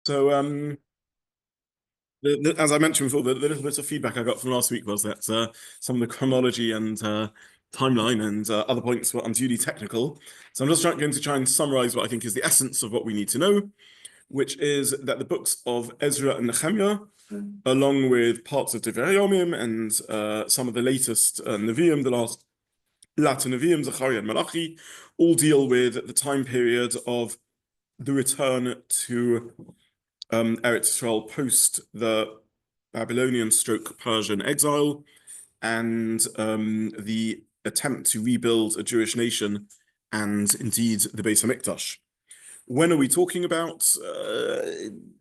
So, as I mentioned before, the little bit of feedback I got from last week was that some of the chronology and timeline and other points were unduly technical. So I'm just going to try and summarize what I think is the essence of what we need to know, which is that the books of Ezra and Nechemia, along with parts of Devarim and some of the latest Nevi'im, the last latter Nevi'im, Zechariah and Malachi, all deal with the time period of the return to Eretz Israel post the Babylonian stroke Persian exile and the attempt to rebuild a Jewish nation and indeed the Beis Hamikdash. When are we talking about?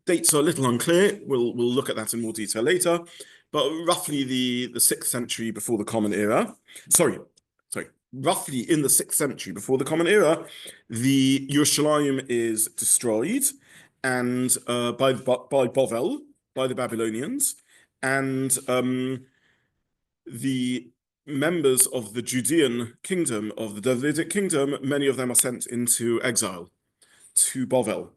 Dates are a little unclear. We'll look at that in more detail later, but roughly the 6th century before the Common Era. Sorry, roughly in the 6th century before the Common Era, the Yerushalayim is destroyed and by Bovel, by the Babylonians, and the members of the Judean kingdom, of the Davidic kingdom, many of them are sent into exile to Bovel.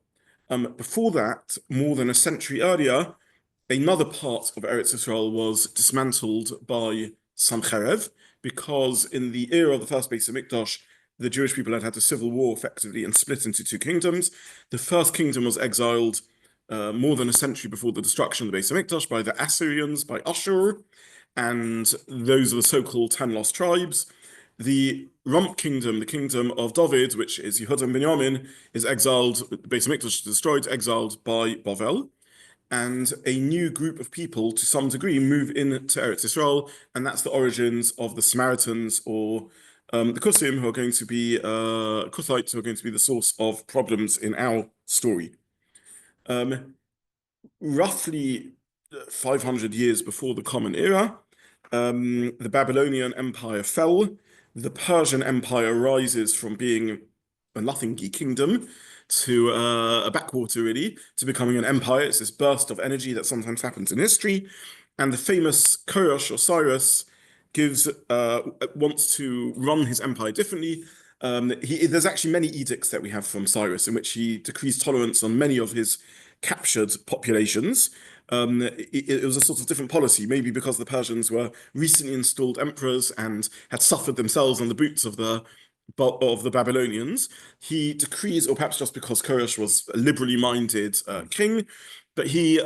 Before that, more than a century earlier, another part of Eretz Israel was dismantled by Sancherev, because in the era of the first Beis Hamikdash, the Jewish people had had a civil war effectively and split into two kingdoms. The first kingdom was exiled more than a century before the destruction of the Beis Hamikdash by the Assyrians, by Ashur, and those are the so-called 10 lost tribes. The Rump kingdom, the kingdom of David, which is Yehuda and Binyamin, is exiled, the Beis Hamikdash is destroyed, exiled by Bovel. And a new group of people, to some degree, move into Eretz Israel, and that's the origins of the Samaritans or the Kusim, who are going to be Kuthites, who are going to be the source of problems in our story. Roughly 500 years before the Common Era, the Babylonian Empire fell. The Persian Empire rises from being a nothingy kingdom to a backwater, really, to becoming an empire. It's this burst of energy that sometimes happens in history. And the famous Koresh or Cyrus wants to run his empire differently. There's actually many edicts that we have from Cyrus in which he decrees tolerance on many of his captured populations. It was a sort of different policy, maybe because the Persians were recently installed emperors and had suffered themselves on the boots of the Babylonians. He decrees, or perhaps just because Koresh was a liberally minded king, but he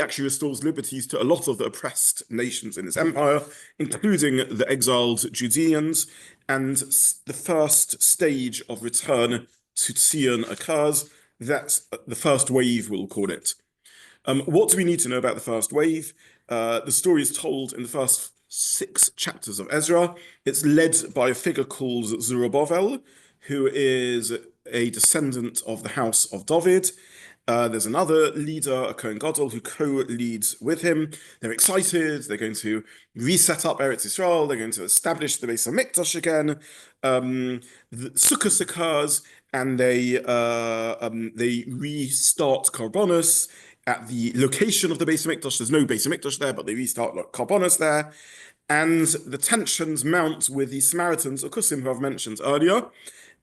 actually restores liberties to a lot of the oppressed nations in his empire, including the exiled Judeans, and the first stage of return to Zion occurs. That's the first wave, we'll call it. What do we need to know about the first wave? The story is told in the first 6 chapters of Ezra. It's led by a figure called Zerubbabel, who is a descendant of the house of David. There's another leader, a Kohen Gadol, who co-leads with him. They're excited. They're going to reset up Eretz Israel. They're going to establish the Beis Hamikdash again. The Sukkot occurs, and they restart Korbanos at the location of the Beis Hamikdash. There's no Beis Hamikdash there, but they restart Korbanos there. And the tensions mount with the Samaritans, or Kusim, who I've mentioned earlier.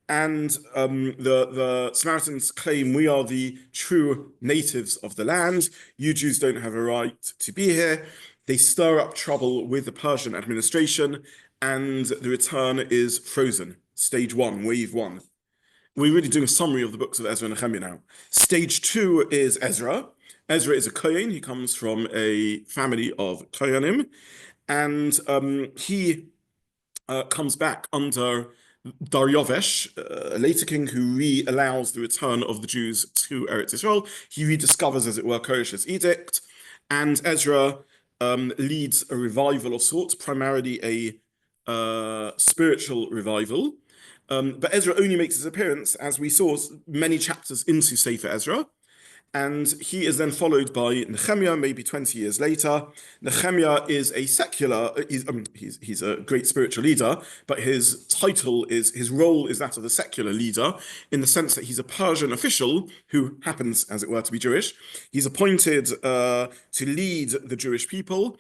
And the Samaritans claim we are the true natives of the land. You Jews don't have a right to be here. They stir up trouble with the Persian administration, and the return is frozen. Stage 1, wave 1. We're really doing a summary of the books of Ezra and Nechemia now. Stage 2 is Ezra. Ezra is a Kohen. He comes from a family of Kohanim, and he comes back under Daryavesh, a later king who allows the return of the Jews to Eretz Israel. He rediscovers, as it were, Koresh's edict, and Ezra leads a revival of sorts, primarily a spiritual revival. But Ezra only makes his appearance, as we saw, many chapters into Sefer Ezra. And he is then followed by Nechemia, maybe 20 years later. Nechemia is a secular, he's a great spiritual leader, but his role is that of the secular leader, in the sense that he's a Persian official who happens, as it were, to be Jewish. He's appointed to lead the Jewish people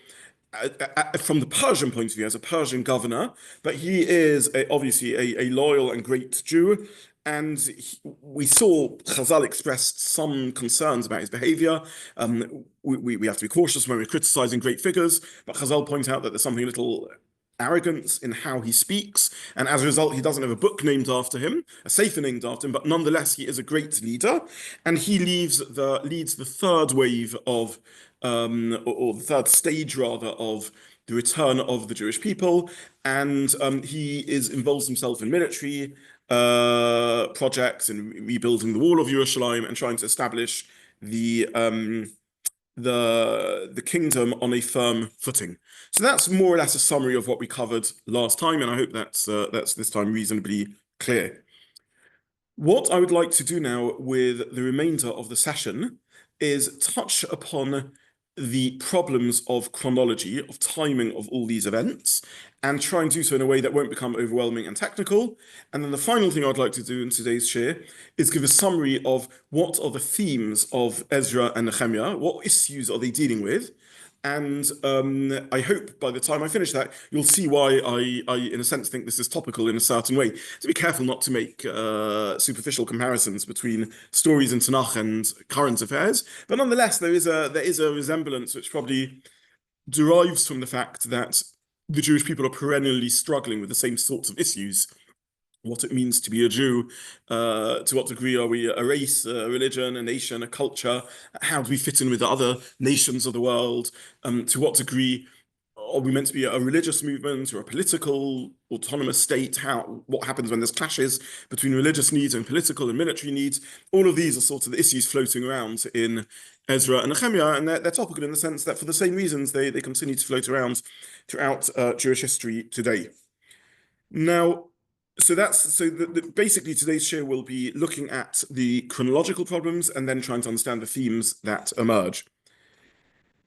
from the Persian point of view, as a Persian governor, but he is obviously a loyal and great Jew, And we saw Chazal expressed some concerns about his behavior. We have to be cautious when we're criticizing great figures, but Chazal points out that there's something a little arrogance in how he speaks, and as a result, he doesn't have a book named after him, a sefer named after him, but nonetheless, he is a great leader, and he leads the third wave of, or the third stage rather, of the return of the Jewish people, and he involves himself in military projects and rebuilding the wall of Jerusalem and trying to establish the the kingdom on a firm footing. So that's more or less a summary of what we covered last time, and I hope that's this time reasonably clear. What I would like to do now with the remainder of the session is touch upon the problems of chronology, of timing of all these events, and try and do so in a way that won't become overwhelming and technical. And then the final thing I'd like to do in today's share is give a summary of what are the themes of Ezra and Nechemia, what issues are they dealing with, and I hope by the time I finish that, you'll see why I, in a sense, think this is topical in a certain way. So be careful not to make superficial comparisons between stories in Tanakh and current affairs. But nonetheless, there is a resemblance which probably derives from the fact that the Jewish people are perennially struggling with the same sorts of issues. What it means to be a Jew, to what degree are we a race, a religion, a nation, a culture? How do we fit in with the other nations of the world? To what degree are we meant to be a religious movement or a political autonomous state? What happens when there's clashes between religious needs and political and military needs? All of these are sort of the issues floating around in Ezra and Nechemia, and they're topical in the sense that for the same reasons they continue to float around throughout Jewish history today. Now, basically today's show will be looking at the chronological problems and then trying to understand the themes that emerge.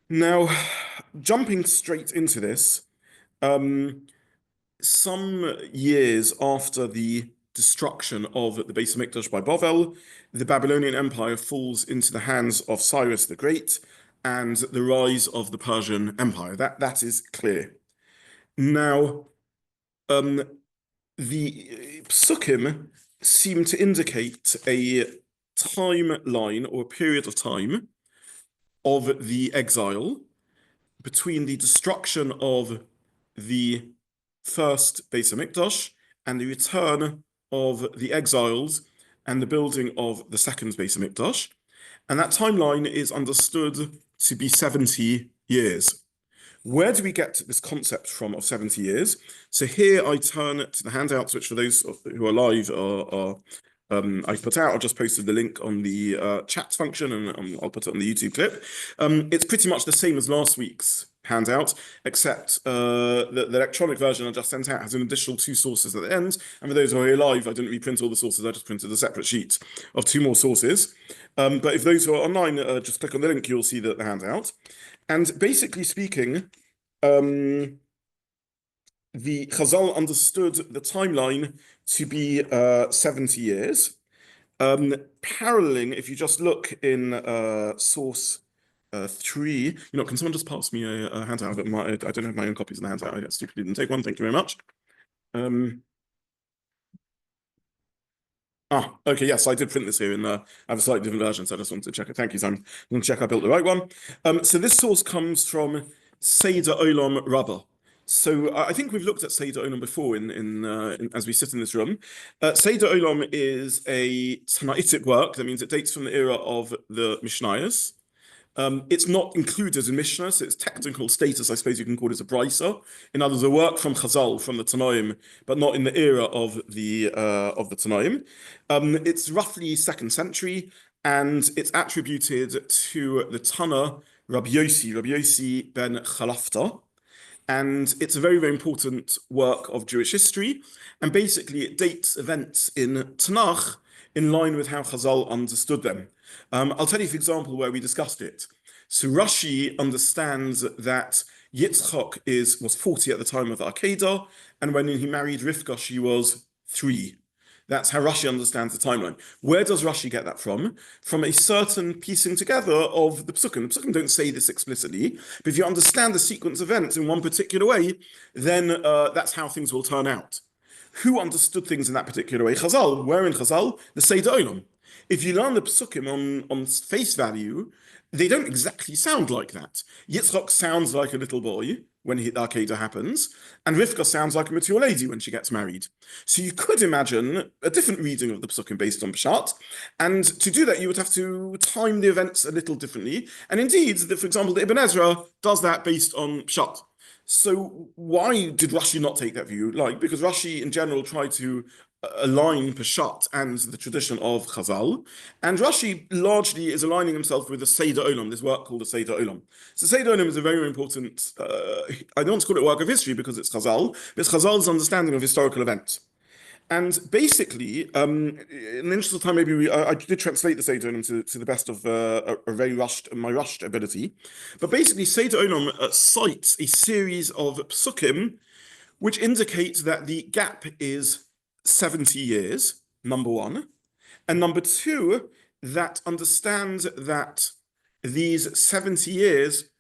Now, jumping straight into this, some years after the destruction of the Beis Hamikdash by Bavel, the Babylonian Empire falls into the hands of Cyrus the Great and the rise of the Persian Empire. That is clear. Now, the psukim seem to indicate a timeline or a period of time of the exile between the destruction of the first Beis Hamikdash and the return of the exiles and the building of the second Beis Hamikdash. And that timeline is understood to be 70 years. Where do we get this concept from of 70 years? So here I turn to the handouts, which for those who are live I've put out. I've just posted the link on the chat function, and I'll put it on the YouTube clip. It's pretty much the same as last week's handout, except the electronic version I just sent out has an additional 2 sources at the end. And for those who are here live, I didn't reprint all the sources. I just printed a separate sheet of 2 more sources. But if those who are online, just click on the link, you'll see the handout. And basically speaking, the Chazal understood the timeline to be 70 years. Paralleling, if you just look in source 3, can someone just pass me a handout? I don't have my own copies of the handout. I stupidly didn't take one. Thank you very much. Okay, yes, I did print this here, and I have a slightly different version, so I just wanted to check it. Thank you, Simon. I'm going to check I built the right one. So this source comes from Seder Olam Rabbah. So I think we've looked at Seder Olam before as we sit in this room. Seder Olam is a Tanaitic work. That means it dates from the era of the Mishnayos. It's not included in Mishnah, so its technical status, I suppose you can call it a brisa. In other words, a work from Chazal, from the Tanaim, but not in the era of the Tanaim. It's roughly 2nd century, and it's attributed to the Tana Rabbi Yossi ben Chalafta. And it's a very, very important work of Jewish history. And basically, it dates events in Tanakh in line with how Chazal understood them. I'll tell you, for example, where we discussed it. So Rashi understands that Yitzchak was 40 at the time of the Akedah, and when he married Rivka, she was 3. That's how Rashi understands the timeline. Where does Rashi get that from? From a certain piecing together of the Psukim. The Psukim don't say this explicitly, but if you understand the sequence of events in one particular way, then that's how things will turn out. Who understood things in that particular way? Chazal. Where in Chazal? The Seder Olam. If you learn the psukim on face value, they don't exactly sound like that. Yitzchak sounds like a little boy when the Akedah happens, and Rivka sounds like a mature lady when she gets married. So you could imagine a different reading of the psukim based on Pshat, and to do that you would have to time the events a little differently. And indeed, for example, the Ibn Ezra does that based on Pshat. So why did Rashi not take that view? Because Rashi in general tried to align Peshat and the tradition of Chazal, and Rashi largely is aligning himself with the Seder Olam, this work called the Seder Olam. So Seder Olam is a very important, I don't want to call it a work of history because it's Chazal, but it's Chazal's understanding of historical events. And basically, in the interest of time, maybe I did translate the Seder Olam to the best of my rushed ability. But basically, Seder Olam cites a series of psukim which indicates that the gap is 70 years, number one. And number two, that understands that these 70 years,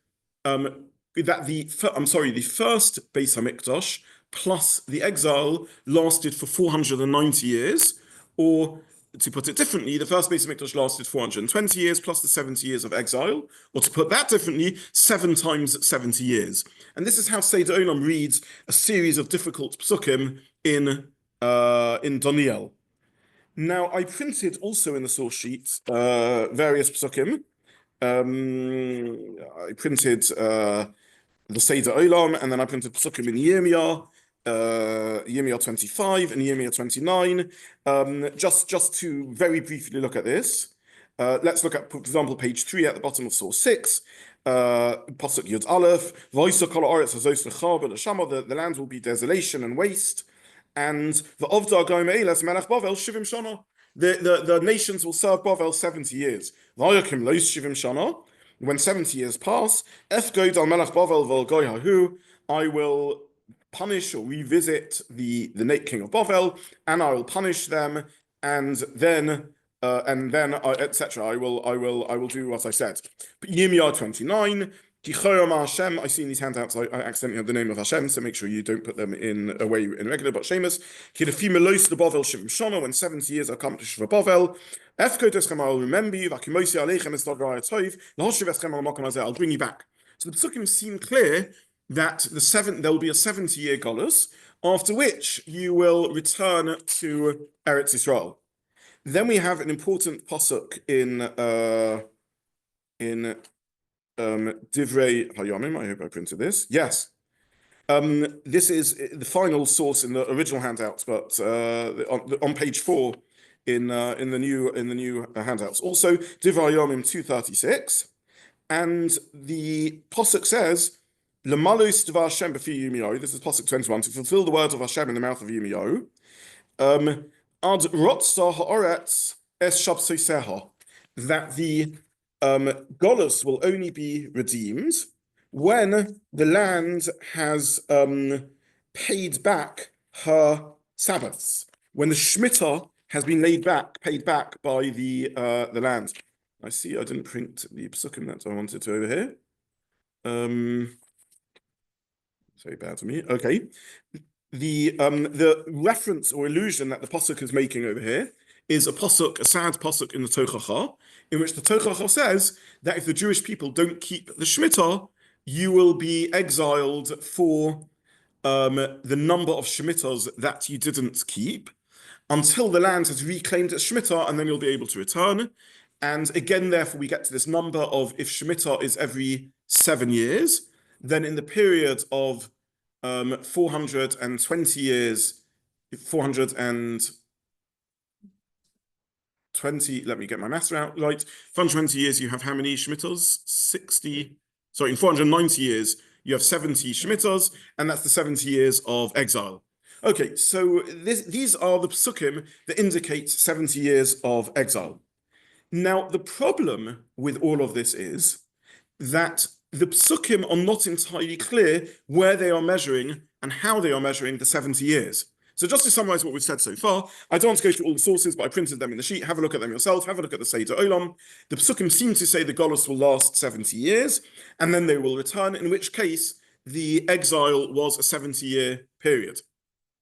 the first Beis HaMikdash plus the exile lasted for 490 years, or to put it differently, the first Beis HaMikdash lasted 420 years plus the 70 years of exile, or to put that differently, 7 times 70 years. And this is how Seder Olam reads a series of difficult psukim in Daniel. Now, I printed also in the source sheet various psukim. I printed the Seder Olam, and then I printed psukim in Yirmiyah 25 and Yirmiyah 29. Just to very briefly look at this, let's look at, for example, page 3 at the bottom of source 6. Pasuk Yud Aleph, the land will be desolation and waste, and the Ovda Goim Eilas Melech Bavel Shivim Shana. The nations will serve Bavel 70 years. Vayakim Lois Shivim Shana. When 70 years pass, Efgoid al Melech Bavel Vol Goy Hahu, I will punish or revisit the king of Bavel, and I will punish them, and then etc. I will do what I said. Yirmiyah 29. Hashem, I see in these handouts, I accidentally have the name of Hashem, so make sure you don't put them in a way in regular, but Seamus. When 70 years are accomplished for Bavel, I'll remember you, I'll bring you back. So the psukim seem clear that there will be a 70-year galus, after which you will return to Eretz Yisrael. Then we have an important pasuk in Divrei Hayamim. I hope I printed this. Yes. This is the final source in the original handouts, but on page 4 in the new handouts. Also, Divrei Hayamim 236, and the pasuk says, "L'malus dvar Hashem b'fi Yirmiyahu." This is pasuk 21, to fulfill the words of Hashem in the mouth of Yirmiyahu. Ad rotzah ha'oretz es shabsoseha, that the Golus will only be redeemed when the land has paid back her Sabbaths, when the Shemitah has been paid back by the land. I see I didn't print the psukim that I wanted to over here. So bad to me. Okay. The reference or allusion that the pasuk is making over here is a sad pasuk in the Tochacha, in which the Tochacha says that if the Jewish people don't keep the Shemitah, you will be exiled for the number of Shemitahs that you didn't keep, until the land has reclaimed its Shemitah, and then you'll be able to return. And again, therefore, we get to this number of, if Shemitah is every 7 years, then in the period of 420 years, 420, let me get my maths out right. 420 years, you have how many Shemitahs? 60, sorry, in 490 years, you have 70 Shemitahs, and that's the 70 years of exile. Okay, so these are the psukim that indicate 70 years of exile. Now, the problem with all of this is that the psukim are not entirely clear where they are measuring and how they are measuring the 70 years. So just to summarize what we've said so far, I don't want to go through all the sources, but I printed them in the sheet. Have a look at them yourself. Have a look at the Seder Olam. The psukim seem to say the Golus will last 70 years, and then they will return, in which case the exile was a 70-year period.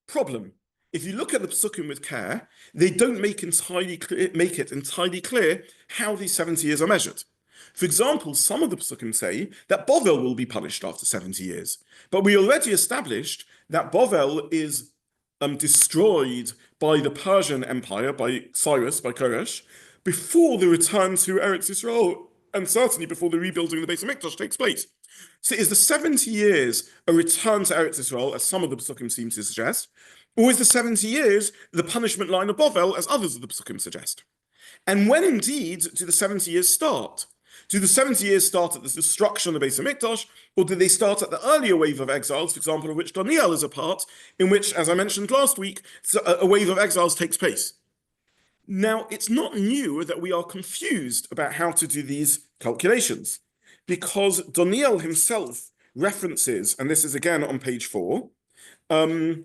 Problem. if you look at the psukim with care, they don't make it entirely clear how these 70 years are measured. For example, some of the psukim say that Bovel will be punished after 70 years. But we already established that Bovel is destroyed by the Persian Empire, by Cyrus, by Koresh, before the return to Eretz Yisrael, and certainly before the rebuilding of the Beis Hamikdash takes place. So is the 70 years a return to Eretz Yisrael, as some of the psukim seem to suggest, or is the 70 years the punishment line of Bovel, as others of the psukim suggest? And when indeed do the 70 years start? Do the 70 years start at the destruction of the Beis Hamikdash, or do they start at the earlier wave of exiles, for example, of which Daniel is a part, in which, as I mentioned last week, a wave of exiles takes place? Now, it's not new that we are confused about how to do these calculations, because Daniel himself references, and this is again on page 4, Daniel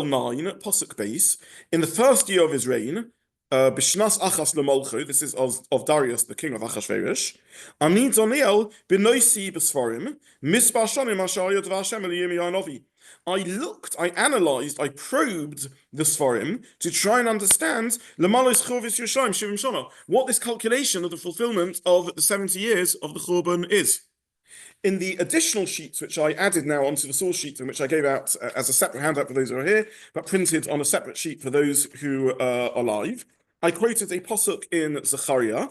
9, Posuk base, in the first year of his reign, Bishnas Achas Lemolchu, this is of Darius, the king of Achashverosh. Ani Daniel benoisi besforim, misbar shonim ashayot v'Hashem eliyim. I analyzed, I probed the Sforim to try and understand what this calculation of the fulfillment of the 70 years of the Churban is. In the additional sheets, which I added now onto the source sheet, and which I gave out as a separate handout for those who are here, but printed on a separate sheet for those who are live, I quoted a posuk in Zechariah.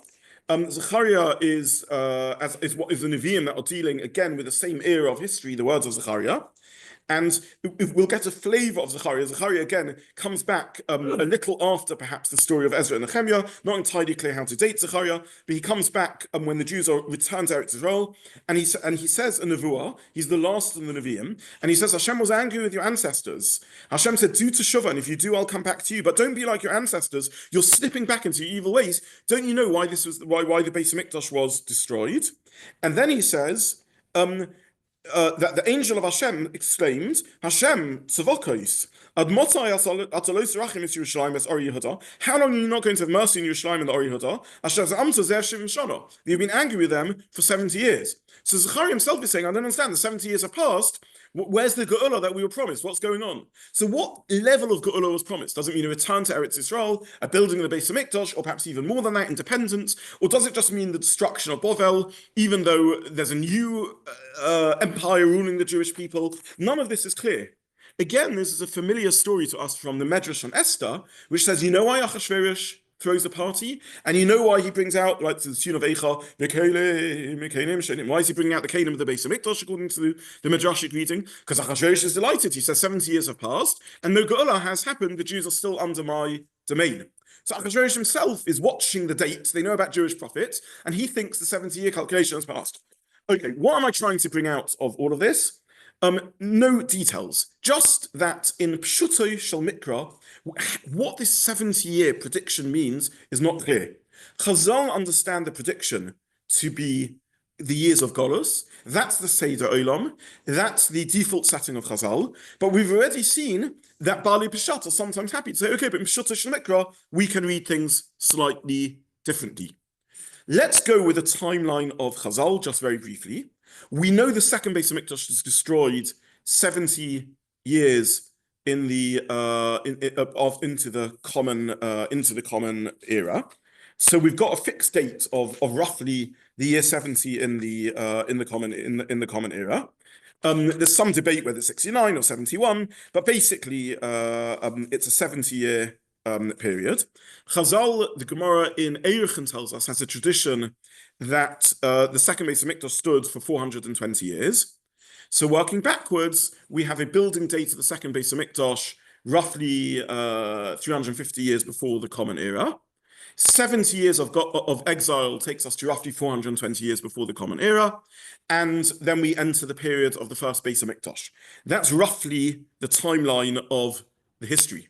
Zechariah is what is the Nevi'im that are dealing again with the same era of history, the words of Zechariah. And we'll get a flavor of Zechariah. Zechariah, again, comes back a little after, perhaps, the story of Ezra Nechemia. Not entirely clear how to date Zechariah, but he comes back when the Jews are returned to Eretz Yisrael, and he says a nevuah. He's the last of the Nevi'im, and he says, Hashem was angry with your ancestors. Hashem said, do teshuvah, and if you do, I'll come back to you. But don't be like your ancestors. You're slipping back into your evil ways. Don't you know why the Beis Hamikdash was destroyed? And then he says, that the angel of Hashem exclaimed, Hashem, tzavokos, ad motai atalos rachim es Yerushalayim es Ori Yehuda. How long are you not going to have mercy in Yerushalayim and the Ori Yehuda? Hashem says, Amta zeh shivim shana. You've been angry with them for 70 years. So Zechariah himself is saying, I don't understand, the 70 years have passed. Where's the Geula that we were promised? What's going on? So what level of Geula was promised? Does it mean a return to Eretz Yisrael, a building of the Beis Hamikdash, or perhaps even more than that, independence? Or does it just mean the destruction of Bovel, even though there's a new empire ruling the Jewish people? None of this is clear. Again, this is a familiar story to us from the Medrash on Esther, which says, you know why Achashverosh throws a party, and you know why he brings out, like to the tune of Eicha, why is he bringing out the Kelim of the Beis Hamikdash according to the Midrashic reading? Because Achashverosh is delighted. He says 70 years have passed, and no Geula has happened. The Jews are still under my domain. So Achashverosh himself is watching the dates. They know about Jewish prophets, and he thinks the 70-year calculation has passed. Okay, what am I trying to bring out of all of this? No details, just that in Pshuto Shel Mikra, what this 70-year prediction means is not clear. Chazal understand the prediction to be the years of Golus. That's the Seder Olam. That's the default setting of Chazal. But we've already seen that Bali Peshat are sometimes happy to say, okay, but in Pshuto Shel Mikra, we can read things slightly differently. Let's go with a timeline of Chazal, just very briefly. We know the second Beis Hamikdash is destroyed 70 years in the into the common era. So we've got a fixed date of roughly the year 70 in the common era. There's some debate whether it's 69 or 71, but basically it's a 70-year period. Chazal, the Gemara in Eirchen tells us, has a tradition that the second Beis Hamikdash stood for 420 years. So working backwards, we have a building date of the second Beis Hamikdash roughly 350 years before the Common Era. 70 years of exile takes us to roughly 420 years before the Common Era, and then we enter the period of the first Beis Hamikdash. That's roughly the timeline of the history.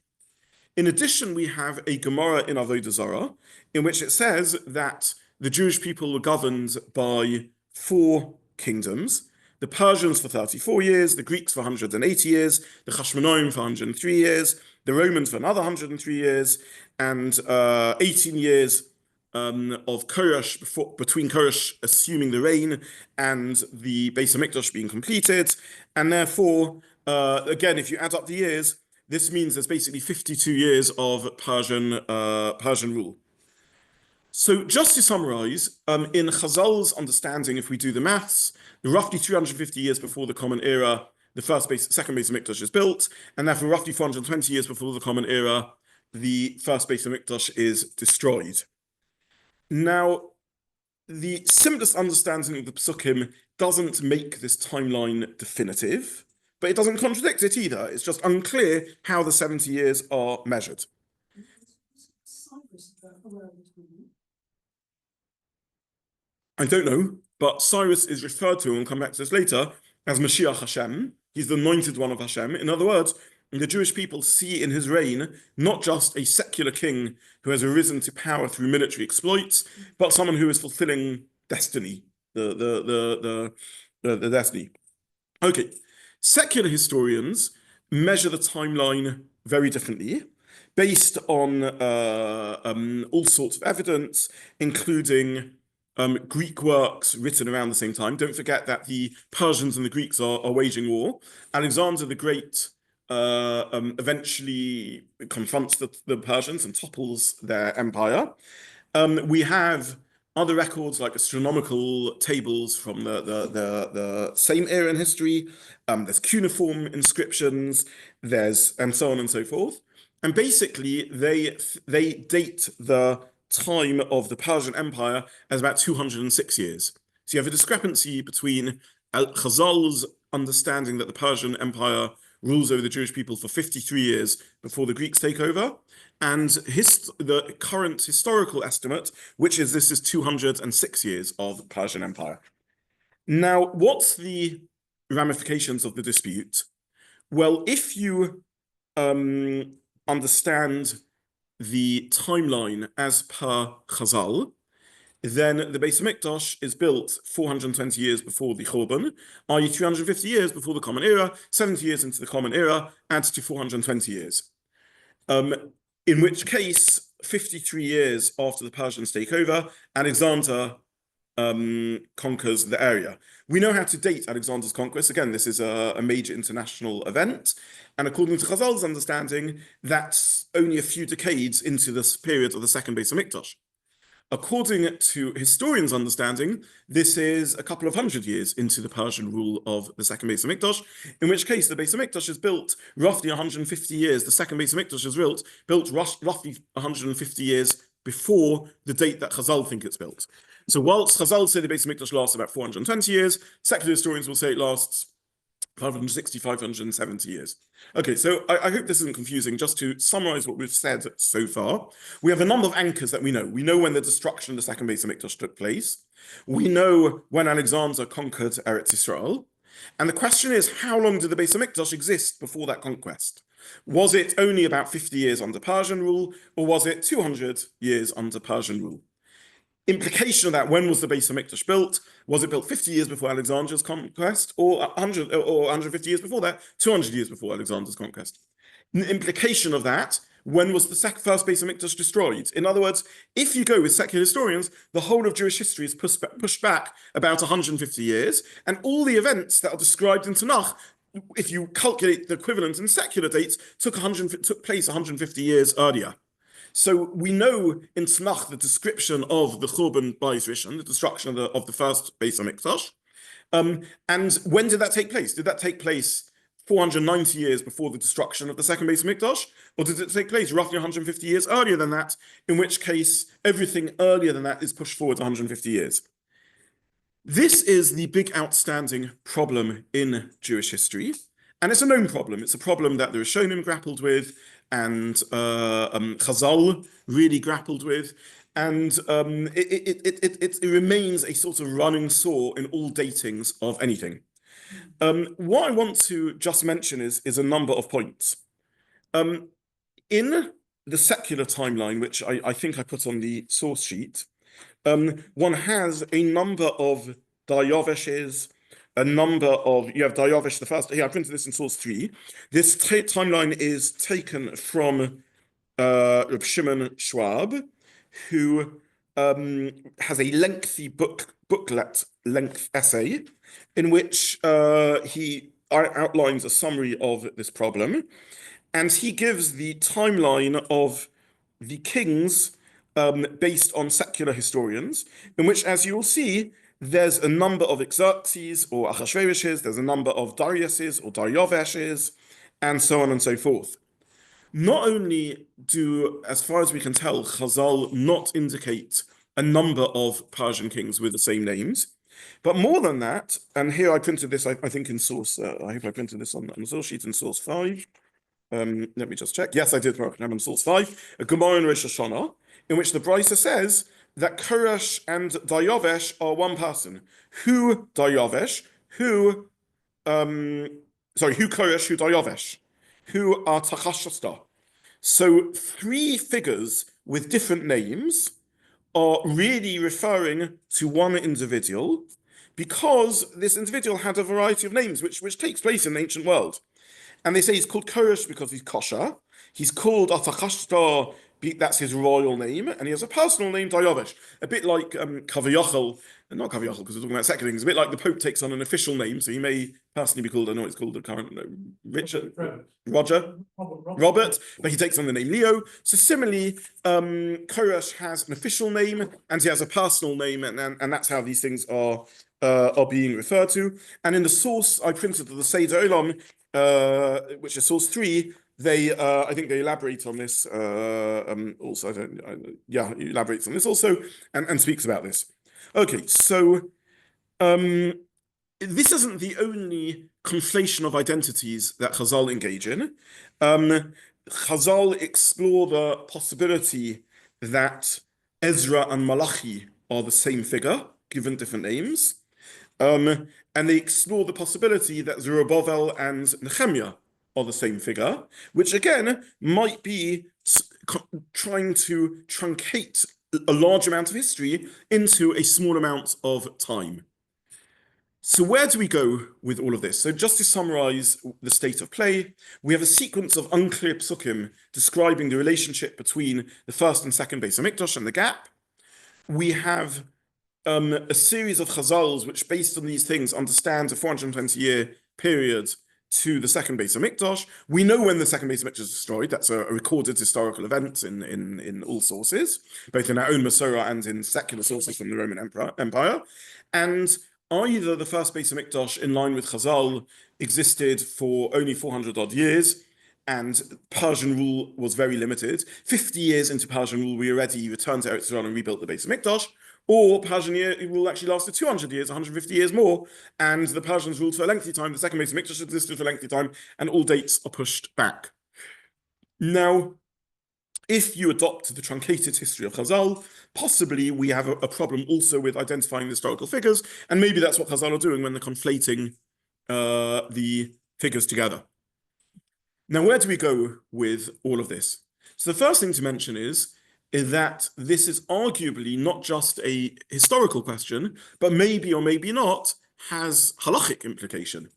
In addition, we have a Gemara in Avodah Zarah, in which it says that the Jewish people were governed by 4 kingdoms. The Persians for 34 years, the Greeks for 180 years, the Chashmonaim for 103 years, the Romans for another 103 years, and 18 years of Koresh, between Koresh assuming the reign and the Beis Hamikdash being completed. And therefore, again, if you add up the years, this means there's basically 52 years of Persian rule. So just to summarize, in Chazal's understanding, if we do the maths, roughly 350 years before the Common Era, the second Beis Hamikdash is built, and therefore roughly 420 years before the Common Era, the first Beis Hamikdash is destroyed. Now, the simplest understanding of the Psukim doesn't make this timeline definitive, but it doesn't contradict it either. It's just unclear how the 70 years are measured. I don't know, but Cyrus is referred to, and we'll come back to this later, as Mashiach Hashem. He's the anointed one of Hashem. In other words, the Jewish people see in his reign not just a secular king who has arisen to power through military exploits, but someone who is fulfilling destiny, the destiny. Okay, secular historians measure the timeline very differently, based on all sorts of evidence, including Greek works written around the same time. Don't forget that the Persians and the Greeks are waging war. Alexander the Great eventually confronts the Persians and topples their empire. We have other records like astronomical tables from the same era in history. There's cuneiform inscriptions, and so on and so forth. And basically, they date the time of the Persian Empire as about 206 years. So you have a discrepancy between Chazal's understanding that the Persian Empire rules over the Jewish people for 53 years before the Greeks take over, and the current historical estimate, which is this is 206 years of the Persian Empire. Now, what's the ramifications of the dispute? Well, if you understand the timeline as per Chazal, then the Beis Hamikdash is built 420 years before the Churban, i.e. 350 years before the Common Era, 70 years into the Common Era, adds to 420 years. In which case, 53 years after the Persians take over, Alexander conquers the area. We know how to date Alexander's conquest. Again, this is a major international event. And according to Chazal's understanding, that's only a few decades into this period of the second Beis Hamikdash. According to historians' understanding, this is a couple of hundred years into the Persian rule of the second Beis Hamikdash, in which case the Beis Hamikdash is built roughly 150 years. The second Beis Hamikdash is built roughly 150 years before the date that Chazal think it's built. So whilst Chazal say the Beis Hamikdash lasts about 420 years, secular historians will say it lasts 560, 570 years. Okay, so I hope this isn't confusing. Just to summarize what we've said so far, we have a number of anchors that we know. We know when the destruction of the second Beis Hamikdash took place. We know when Alexander conquered Eretz Yisrael. And the question is, how long did the Beis Hamikdash exist before that conquest? Was it only about 50 years under Persian rule, or was it 200 years under Persian rule? Implication of that, when was the Beis Hamikdash built? Was it built 50 years before Alexander's conquest, or 150 years before that, 200 years before Alexander's conquest? The implication of that, when was the first Beis Hamikdash destroyed? In other words, if you go with secular historians, the whole of Jewish history is pushed back about 150 years, and all the events that are described in Tanakh, if you calculate the equivalent in secular dates, took place 150 years earlier. So we know in Tanakh the description of the Churban Bayis Rishon, the destruction of the first Beis Hamikdash. And when did that take place? Did that take place 490 years before the destruction of the second Beis Hamikdash? Or did it take place roughly 150 years earlier than that? In which case, everything earlier than that is pushed forward 150 years. This is the big outstanding problem in Jewish history. And it's a known problem. It's a problem that the Rishonim grappled with, and Chazal really grappled with, and it remains a sort of running sore in all datings of anything. What I want to just mention is a number of points. In the secular timeline, which I think I put on the source sheet, one has a number of Dayoveshes, you have Dayavesh the first. Here, I printed this in source 3. This timeline is taken from Reb Shimon Schwab, who has a lengthy booklet length essay in which he outlines a summary of this problem. and he gives the timeline of the kings based on secular historians, in which, as you will see, there's a number of Xerxes or Ahasuerus's, there's a number of Darius's or Dariovesh's, and so on and so forth. Not only do, as far as we can tell, Chazal not indicate a number of Persian kings with the same names, but more than that, and here I printed this, I think in source, I hope I printed this on the source sheet in source 5. Let me just check. Yes, I did, on source 5, a Gemara in Rosh Hashanah, in which the Brisa says that Koresh and Dayavesh are one person. Who Dayavesh? Who Koresh, who Dayavesh? Who are Tachashasta? So 3 figures with different names are really referring to one individual, because this individual had a variety of names, which takes place in the ancient world. And they say he's called Koresh because he's kosher. He's called Atachashtar, that's his royal name, and he has a personal name, Dayavesh. A bit like Kaviyachal, not Kaviyachal because we're talking about secular things, a bit like the Pope takes on an official name, so he may personally be called, I know it's called the current, Richard, Robert, but he takes on the name Leo. So similarly, Koresh has an official name, and he has a personal name, and that's how these things are being referred to. And in the source I printed the Seder Olam, which is source 3, I think they elaborate on this also. He elaborates on this also and speaks about this. Okay, so this isn't the only conflation of identities that Chazal engage in. Chazal explore the possibility that Ezra and Malachi are the same figure, given different names. And they explore the possibility that Zerubbabel and Nechemia are the same figure, which again might be trying to truncate a large amount of history into a small amount of time. So where do we go with all of this? So just to summarize the state of play, we have a sequence of unclear psukim describing the relationship between the first and second Beis HaMikdash and the gap. We have a series of chazals which, based on these things, understand a 420-year period to the second Beis HaMikdash. We know when the second Beis HaMikdash is destroyed. That's a recorded historical event in all sources, both in our own Masorah and in secular sources from the Roman Empire. And either the first Beis HaMikdash, in line with Chazal, existed for only 400 odd years, and Persian rule was very limited. 50 years into Persian rule, we already returned to Eretz Yisrael and rebuilt the Beis HaMikdash. Or Persian rule actually lasted 200 years, 150 years more, and the Persians ruled for a lengthy time, the second Beis HaMikdash existed for a lengthy time, and all dates are pushed back. Now, if you adopt the truncated history of Chazal, possibly we have a problem also with identifying the historical figures, and maybe that's what Chazal are doing when they're conflating the figures together. Now, where do we go with all of this? So the first thing to mention is that this is arguably not just a historical question, but maybe or maybe not has halachic implication.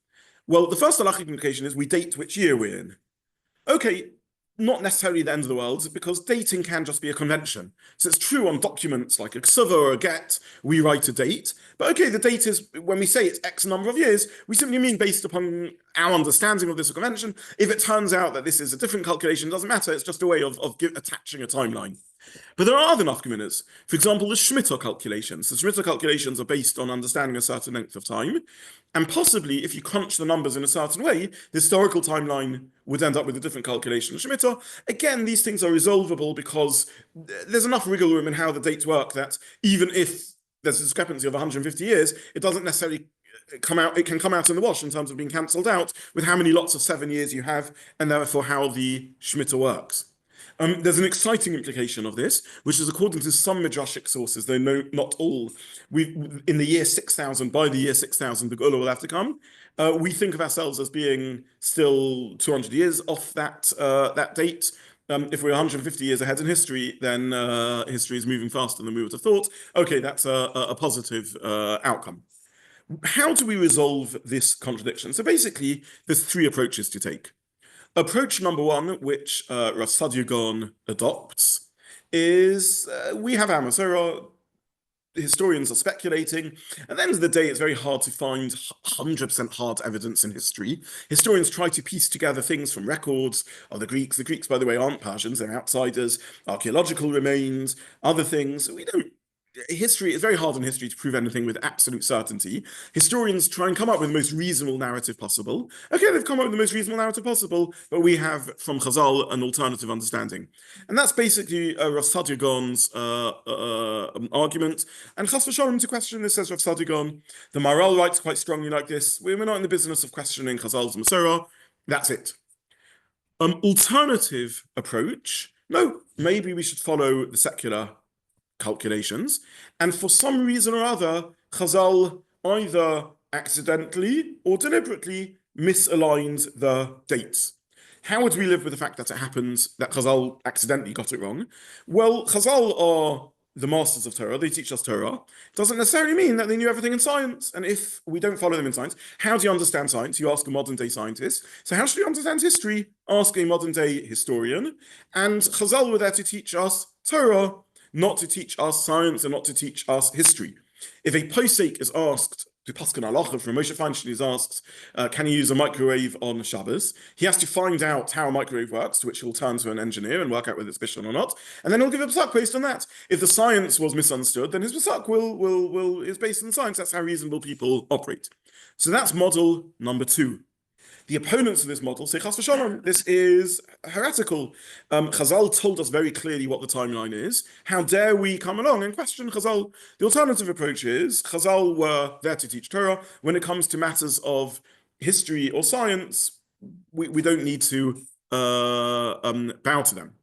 Well, the first halachic implication is we date which year we're in. Okay, not necessarily the end of the world, because dating can just be a convention. So it's true on documents like a ksuva or a get, we write a date. But okay, the date is, when we say it's X number of years, we simply mean based upon our understanding of this convention. If it turns out that this is a different calculation, it doesn't matter, it's just a way of attaching a timeline. But there are other nafkaminas. For example, the Shemitah calculations. The Shemitah calculations are based on understanding a certain length of time. And possibly, if you crunch the numbers in a certain way, the historical timeline would end up with a different calculation of Shemitah. Again, these things are resolvable because there's enough wiggle room in how the dates work that even if there's a discrepancy of 150 years, it doesn't necessarily come out, it can come out in the wash in terms of being cancelled out with how many lots of 7 years you have, and therefore how the Shemitah works. There's an exciting implication of this, which is according to some midrashic sources, though not all. In the year 6000, by the year 6000, the Geula will have to come. We think of ourselves as being still 200 years off that date. If we're 150 years ahead in history, then history is moving faster than we would have thought. Okay, that's a positive outcome. How do we resolve this contradiction? So basically, there's 3 approaches to take. Approach number 1, which Rav Gon adopts, is we have our Masorah. historians are speculating. At the end of the day, it's very hard to find 100% hard evidence in history. Historians try to piece together things from records of the Greeks. The Greeks, by the way, aren't Persians, they're outsiders, archaeological remains, other things. We don't History is very hard in history to prove anything with absolute certainty. Historians try and come up with the most reasonable narrative possible. Okay, they've come up with the most reasonable narrative possible, but we have from Chazal an alternative understanding. And that's basically Rav Saadia Gaon's argument. And Chas v'sholom to question this, says Rav Saadia Gaon. The Maharal writes quite strongly like this. We're not in the business of questioning Chazal's Masorah. That's it. Alternative approach. No, maybe we should follow the secular calculations, and for some reason or other, Chazal either accidentally or deliberately misaligned the dates. How would we live with the fact that it happens that Chazal accidentally got it wrong? Well, Chazal are the masters of Torah, they teach us Torah. It doesn't necessarily mean that they knew everything in science. And if we don't follow them in science, how do you understand science? You ask a modern day scientist. So how should you understand history? Ask a modern day historian. And Chazal were there to teach us Torah, not to teach us science and not to teach us history. If a posek is asked, to Paskan Halacha from Moshe Feinstein is asked, can you use a microwave on Shabbos? He has to find out how a microwave works, to which he'll turn to an engineer and work out whether it's bishon or not, and then he'll give a psak based on that. If the science was misunderstood, then his psak is based on science. That's how reasonable people operate. So that's model number 2. The opponents of this model say, Chas v'sholom, this is heretical. Chazal told us very clearly what the timeline is. How dare we come along and question Chazal? The alternative approach is, Chazal were there to teach Torah. When it comes to matters of history or science, we don't need to bow to them.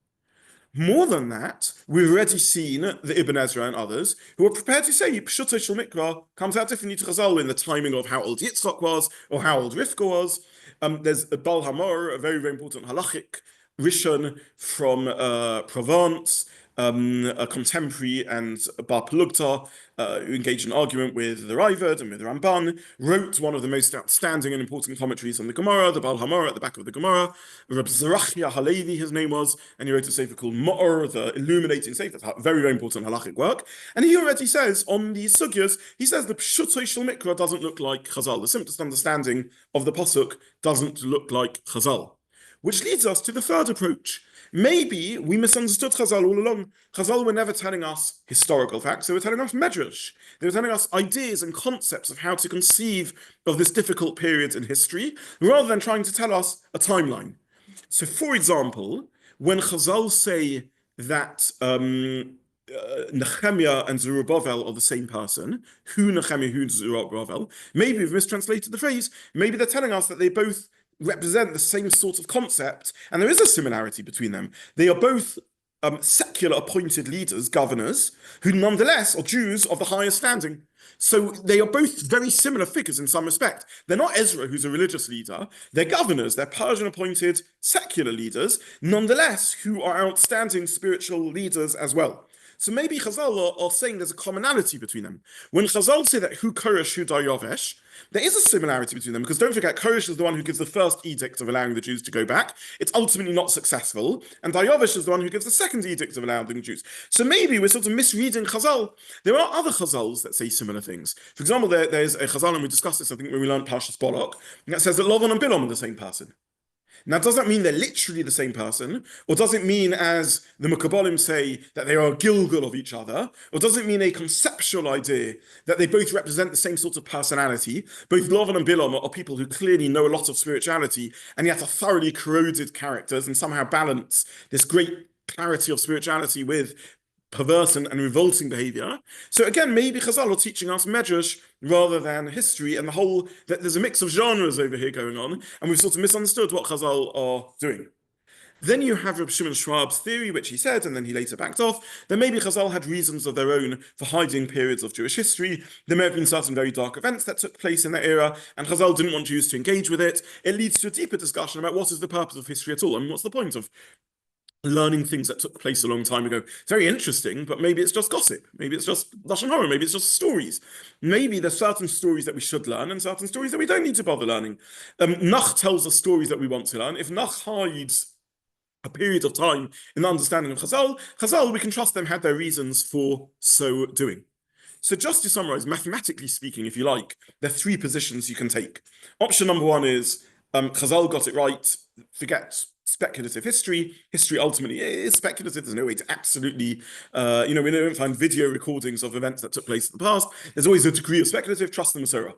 More than that, we've already seen the Ibn Ezra and others who are prepared to say Pshuto Shel Mikra comes out differently to Chazal in the timing of how old Yitzchak was or how old Rivka was. There's a Bal Hamor, a very, very important halachic Rishon from Provence, a contemporary, and Bar Plugta, who engaged in argument with the Raavad and with the Ramban, wrote one of the most outstanding and important commentaries on the Gemara, the Bal Hamor at the back of the Gemara. Rabbi Zerachia Halevi, his name was, and he wrote a sefer called Ma'or, the illuminating sefer. That's very, very important halachic work. And he already says on these sugyas, he says the Pshuto Shel Mikra doesn't look like Chazal. The simplest understanding of the pasuk doesn't look like Chazal. Which leads us to the third approach. Maybe we misunderstood Chazal all along. Chazal were never telling us historical facts, they were telling us medrash. They were telling us ideas and concepts of how to conceive of this difficult period in history, rather than trying to tell us a timeline. So for example, when Chazal say that Nechemia and Zerubbabel are the same person, who Nechemia, who Zerubbabel, maybe we've mistranslated the phrase, maybe they're telling us that they both represent the same sort of concept, and there is a similarity between them. They are both secular appointed leaders, governors, who nonetheless are Jews of the highest standing. So they are both very similar figures in some respect. They're not Ezra, who's a religious leader. They're governors, they're Persian appointed secular leaders, nonetheless, who are outstanding spiritual leaders as well. So maybe Chazal are saying there's a commonality between them. When Chazal say that who Koresh, who Dayavesh, there is a similarity between them, because don't forget, Koresh is the one who gives the first edict of allowing the Jews to go back. It's ultimately not successful. And Dayavesh is the one who gives the second edict of allowing the Jews. So maybe we're sort of misreading Chazal. There are other Chazals that say similar things. For example, there's a Chazal, and we discussed this, I think, when we learned Parshas Bolok, that says that Lavan and Bilam are the same person. Now, does that mean they're literally the same person? Or does it mean, as the Mekabolim say, that they are a Gilgal of each other? Or does it mean a conceptual idea that they both represent the same sort of personality? Both Lavan and Bilam are people who clearly know a lot of spirituality and yet are thoroughly corroded characters and somehow balance this great clarity of spirituality with perverse and revolting behavior. So again, maybe Chazal are teaching us medrash rather than history, and the whole, that there's a mix of genres over here going on, and we've sort of misunderstood what Chazal are doing. Then you have Reb Shimon Schwab's theory, which he said, and then he later backed off, that maybe Chazal had reasons of their own for hiding periods of Jewish history. There may have been certain very dark events that took place in that era, and Chazal didn't want Jews to engage with it. It leads to a deeper discussion about what is the purpose of history at all. I mean, what's the point of learning things that took place a long time ago? It's very interesting, but maybe it's just gossip. Maybe it's just Lashon Hara. Maybe it's just stories. Maybe there's certain stories that we should learn and certain stories that we don't need to bother learning. Nach tells us stories that we want to learn. If Nach hides a period of time in the understanding of Chazal, we can trust them had their reasons for so doing. So just to summarize, mathematically speaking, if you like, there are three positions you can take. Option number one is Chazal got it right, forget speculative history. History ultimately is speculative. There's no way to absolutely, we don't find video recordings of events that took place in the past. There's always a degree of speculative. Trust the Masorah,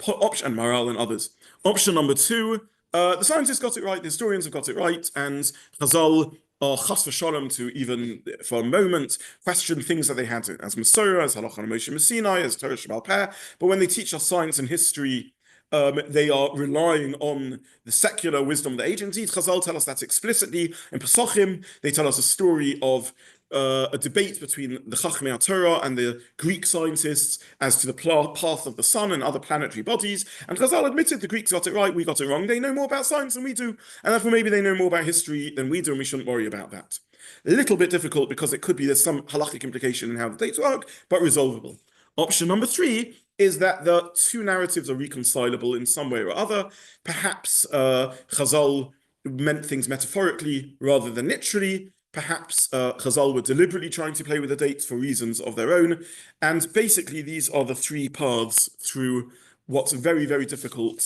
option and Maral and others. Option number two, the scientists got it right, the historians have got it right, and Chazal are chas v'shalom to even for a moment question things that they had as Masorah, as Halacha Moshe Sinai, as Torah Sheba'al Peh. But when they teach us science and history, they are relying on the secular wisdom of the age. Indeed, Chazal tell us that explicitly in Pesachim. They tell us a story of a debate between the Chachmei Torah and the Greek scientists as to the path of the sun and other planetary bodies. And Chazal admitted the Greeks got it right, we got it wrong. They know more about science than we do, and therefore maybe they know more about history than we do, and we shouldn't worry about that. A little bit difficult because it could be there's some halachic implication in how the dates work, but resolvable. Option number three is that the two narratives are reconcilable in some way or other. Perhaps Chazal meant things metaphorically rather than literally. Perhaps Chazal were deliberately trying to play with the dates for reasons of their own. And basically, these are the three paths through what's a very, very difficult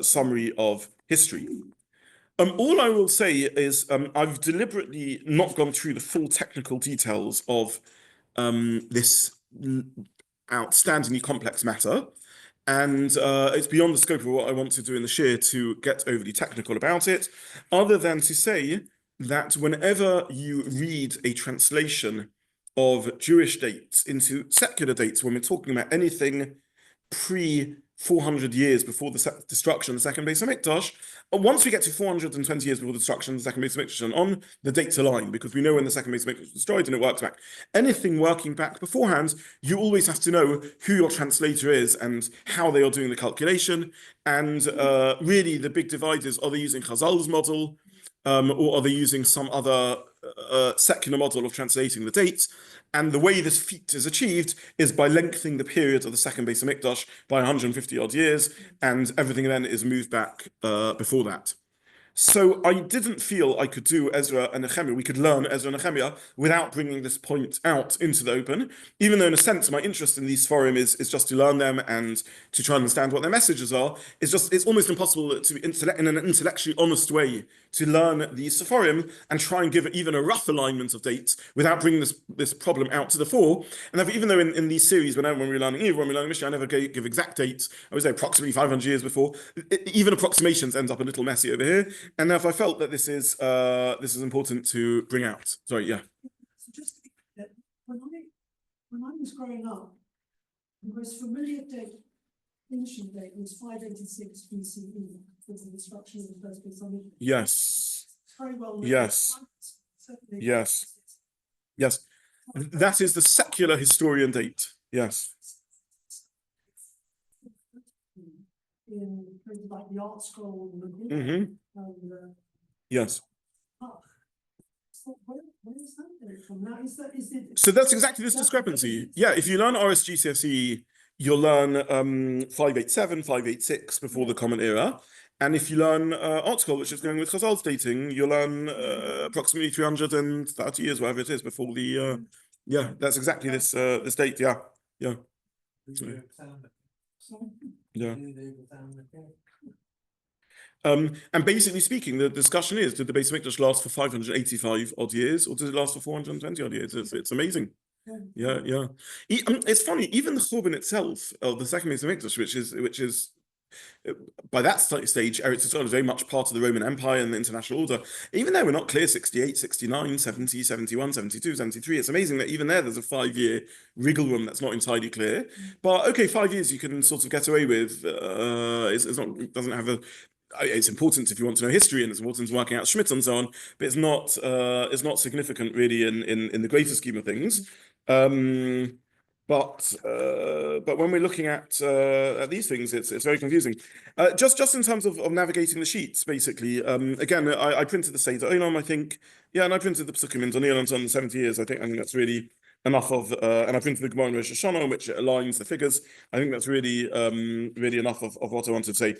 summary of history. All I will say is I've deliberately not gone through the full technical details of this outstandingly complex matter. And it's beyond the scope of what I want to do in the shir to get overly technical about it, other than to say that whenever you read a translation of Jewish dates into secular dates, when we're talking about anything pre-400 years before the destruction of the second Beis HaMikdash, once we get to 420 years before the destruction of the second Beis HaMikdash and on, the dates align, because we know when the second Beis HaMikdash was destroyed and it works back. Anything working back beforehand, you always have to know who your translator is and how they are doing the calculation. And really, the big divide is, are they using Chazal's model? Or are they using some other secular model of translating the dates? And the way this feat is achieved is by lengthening the period of the second Beis HaMikdash by 150 odd years, and everything then is moved back before that. So I didn't feel I could do Ezra and Nechemia. We could learn Ezra and Nechemia without bringing this point out into the open, even though in a sense my interest in these forum is just to learn them and to try and understand what their messages are. It's almost impossible to in an intellectually honest way to learn these forum and try and give it even a rough alignment of dates without bringing this problem out to the fore. And therefore, even though in these series, when we're learning Eve, when we're learning Mishnah, I never give exact dates. I would say approximately 500 years before. Even approximations ends up a little messy over here. And therefore, I felt that this is important to bring out. Sorry, yeah. So just to be clear, when I was growing up, the most familiar date, ancient date, was 586 BCE, with the destruction of the first Beis HaMikdash. Yes. It's very well known. Yes. Yes. Yes. That is the secular historian date. Yes. In places like the art scroll and the book. Yes. So where is that date from? Now, is it... So that's exactly this discrepancy. Yeah, if you learn RSGCSE, you'll learn 587, 586 before the Common Era. And if you learn art scroll, which is going with Chazal's dating, you'll learn approximately 330 years, whatever it is, before the... yeah, that's exactly this this date. Yeah. Yeah. Yeah. And basically speaking, the discussion is, did the Beis HaMikdash last for 585 odd years, or did it last for 420 odd years? It's amazing. Yeah, yeah. It's funny, even the Churban itself, the second Beis HaMikdash, which is by that stage, Eretz Yisrael is very much part of the Roman Empire and the international order. Even there, we're not clear 68, 69, 70, 71, 72, 73. It's amazing that even there's a 5-year wriggle room that's not entirely clear. But okay, 5 years you can sort of get away with. It doesn't have a... It's important if you want to know history, and it's important working out Schmidt and so on, but it's not significant really in the greater scheme of things. But when we're looking at these things, it's very confusing. Just in terms of navigating the sheets, basically. Again, I printed the Seder Olam, I think. Yeah, and I printed the Pesukim in Daniel on 70 years. I think that's really enough of, and I printed the Gemara in Rosh Hashanah, which aligns the figures. I think that's really really enough of what I wanted to say.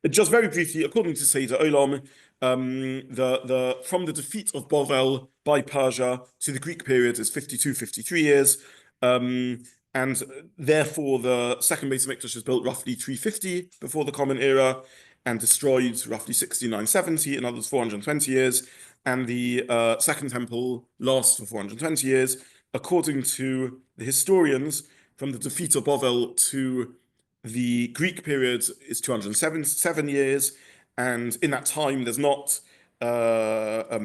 Just very briefly, according to Seder Olam, from the defeat of Bovel by Persia to the Greek period is 52, 53 years. And therefore, the second Beis Hamikdash is built roughly 350 before the Common Era and destroyed roughly 6970, in others 420 years. And the Second Temple lasts for 420 years. According to the historians, from the defeat of Bovel to the Greek period is 207 years. And in that time, there's not I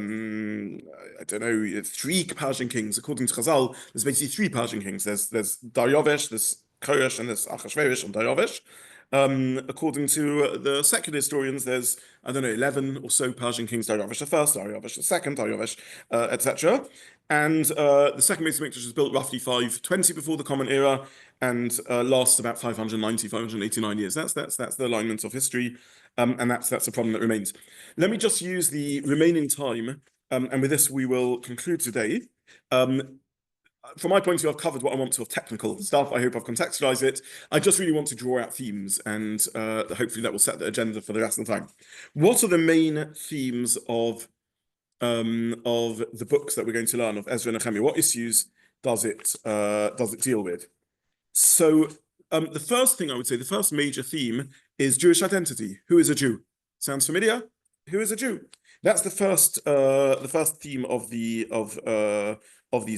don't know, three Persian kings. According to Chazal, there's basically three Persian kings. There's Daryavesh, there's Koresh, and there's Achashverosh and Daryavesh. According to the secular historians, there's, I don't know, 11 or so Persian kings, Daryavesh the first, Daryavesh the second, Daryavesh, etc. And the second Beis Hamikdash was built roughly 520 before the Common Era and lasts about 590, 589 years. That's the alignment of history. And that's the problem that remains. Let me just use the remaining time, and with this we will conclude today. From my point of view, I've covered what I want to of technical stuff. I hope I've contextualized it. I just really want to draw out themes, and hopefully that will set the agenda for the rest of the time. What are the main themes of the books that we're going to learn of Ezra Nechemia? What issues does it deal with? So the first thing I would say, the first major theme is Jewish identity. Who is a Jew? Sounds familiar? Who is a Jew? That's the first theme of these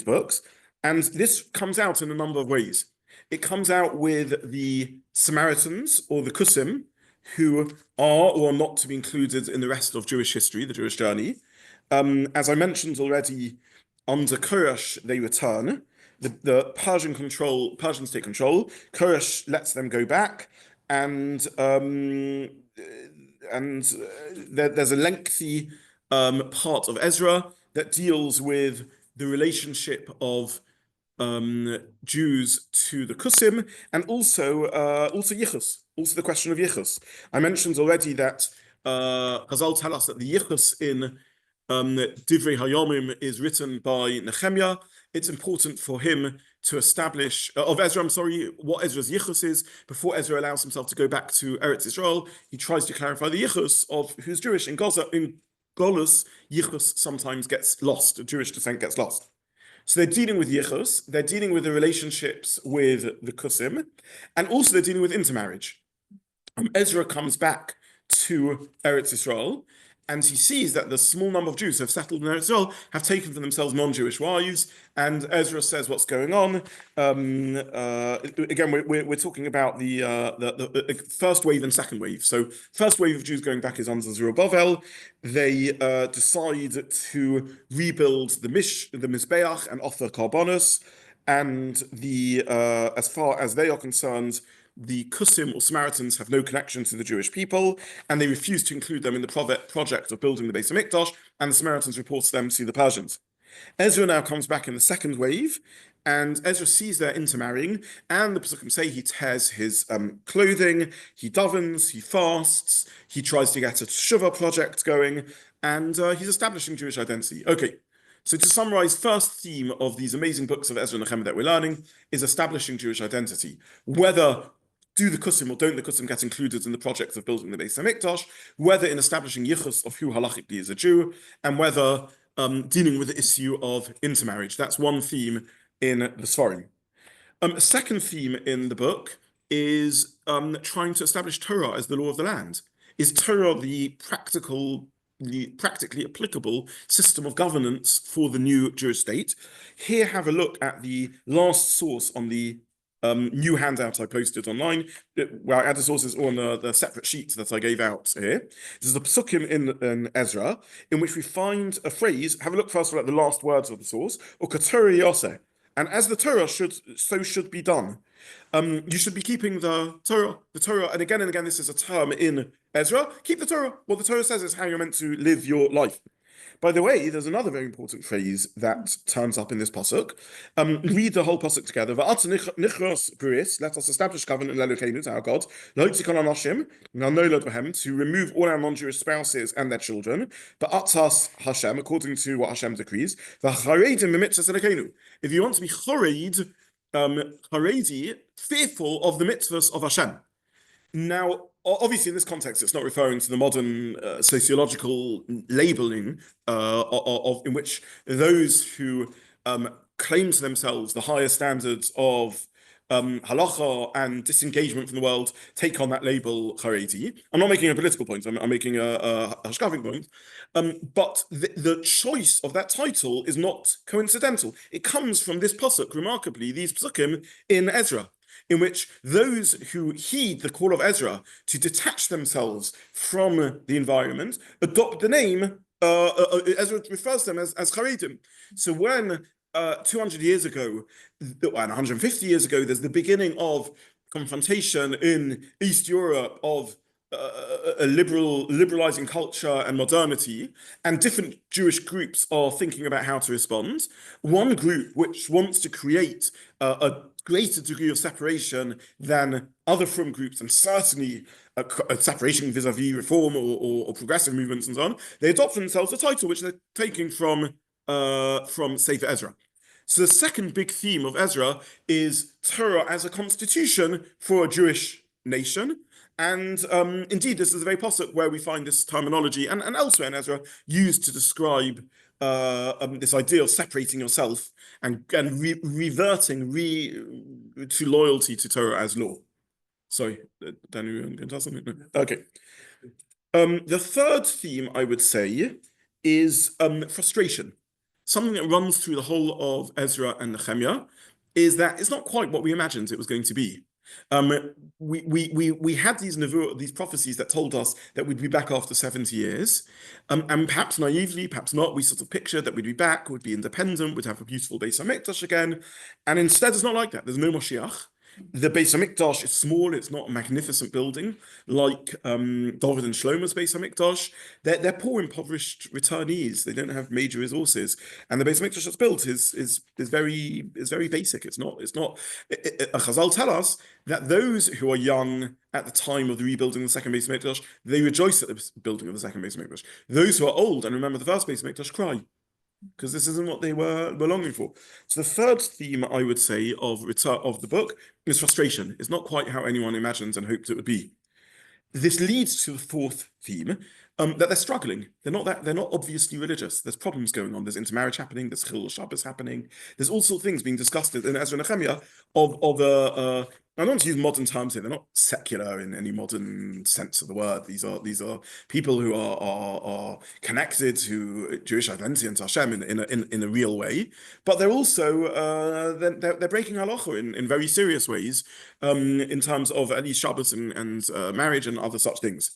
books, and this comes out in a number of ways. It comes out with the Samaritans or the Kusim, who are or are not to be included in the rest of Jewish history, the Jewish journey. As I mentioned already, under Koresh they return. The Persians take control. Koresh lets them go back, and there's a lengthy part of Ezra that deals with the relationship of Jews to the Kusim, and also Yichus, also the question of Yichus. I mentioned already that Chazal tell us that the Yichus in Divrei Hayomim is written by Nechemia. It's important for him to establish, of Ezra, I'm sorry, what Ezra's Yichus is. Before Ezra allows himself to go back to Eretz Israel, he tries to clarify the Yichus of who's Jewish. In Gaza, in Golus, Yichus sometimes gets lost, Jewish descent gets lost. So they're dealing with Yichus, they're dealing with the relationships with the Kusim, and also they're dealing with intermarriage. Ezra comes back to Eretz Israel, and he sees that the small number of Jews who have settled in Eretz Israel have taken for themselves non-Jewish wives, and Ezra says what's going on. Again, we're talking about the first wave and second wave. So first wave of Jews going back is under Zerubbabel. They decide to rebuild the Mizbeach and offer Karbonos, and as far as they are concerned, the Kusim or Samaritans have no connection to the Jewish people, and they refuse to include them in the project of building the Beis Hamikdash, and the Samaritans reports them to the Persians. Ezra now comes back in the second wave, and Ezra sees their intermarrying, and the Pesukim say he tears his clothing, he davens, he fasts, he tries to get a Teshuvah project going, and he's establishing Jewish identity. Okay. So to summarize, first theme of these amazing books of Ezra and Nechemia that we're learning is establishing Jewish identity. Whether do the Kusim or don't the Kusim get included in the project of building the Beis Hamikdash, whether in establishing Yichus of who halachically is a Jew, and whether dealing with the issue of intermarriage. That's one theme in the Sfarim. A second theme in the book is trying to establish Torah as the law of the land. Is Torah the practically applicable system of governance for the new Jewish state? Here, have a look at the last source on the new handout I posted online, where I added sources on the separate sheet that I gave out here. This is the Pesukim in Ezra, in which we find a phrase. Have a look first of all at the last words of the source, or Katori Yoseh. And as the Torah should be done. You should be keeping the Torah, and again, this is a term in Ezra. Keep the Torah. What the Torah says is how you're meant to live your life. By the way, there's another very important phrase that turns up in this pasuk. Read the whole pasuk together. Let us establish covenant to our God, to remove all our non-Jewish spouses and their children. But atas Hashem, according to what Hashem decrees. If you want to be chored, haredi, fearful of the mitzvahs of Hashem. Now, obviously, in this context, it's not referring to the modern sociological labeling in which those who claim to themselves the higher standards of halacha and disengagement from the world take on that label Haredi. I'm not making a political point, I'm making a hashkafic point. But the choice of that title is not coincidental. It comes from this pasuk, remarkably, these pasukim in Ezra, in which those who heed the call of Ezra to detach themselves from the environment adopt the name. Ezra refers to them as Haredim. So when 200 years ago and 150 years ago, there's the beginning of confrontation in East Europe of a liberalizing culture and modernity, and different Jewish groups are thinking about how to respond. One group which wants to create a greater degree of separation than other from groups, and certainly a separation vis-a-vis reform or progressive movements and so on, they adopt for themselves a title which they're taking from Sefer Ezra. So the second big theme of Ezra is Torah as a constitution for a Jewish nation. And indeed, this is a very pasuk where we find this terminology and elsewhere in Ezra used to describe this idea of separating yourself and reverting to loyalty to Torah as law. Sorry, Daniel, you can tell something? No. Okay. The third theme, I would say, is frustration. Something that runs through the whole of Ezra and Nechemia is that it's not quite what we imagined it was going to be. We had these prophecies that told us that we'd be back after 70 years, and perhaps naively, perhaps not, we sort of pictured that we'd be back, would be independent, would have a beautiful Beis HaMikdash again, and instead it's not like that. There's no Moshiach. The Beis HaMikdash is small, it's not a magnificent building like David and Shlomo's Beis HaMikdash. They're poor, impoverished returnees. They don't have major resources. And the Beis HaMikdash that's built is very basic. It's not. Chazal tell us that those who are young at the time of the rebuilding of the second Beis HaMikdash, they rejoice at the building of the second Beis HaMikdash. Those who are old and remember the first Beis HaMikdash cry, because this isn't what they were longing for. So the third theme, I would say, of the book is frustration. It's not quite how anyone imagined and hoped it would be. This leads to the fourth theme, that they're struggling. They're not obviously religious. There's problems going on. There's intermarriage happening. There's Chilul Shabbos happening. There's all sorts of things being discussed in Ezra Nechemia I don't want to use modern terms here. They're not secular in any modern sense of the word. These are people who are connected to Jewish identity and to Hashem in a real way. But they're also they're breaking halacha in very serious ways in terms of at least Shabbos and marriage and other such things.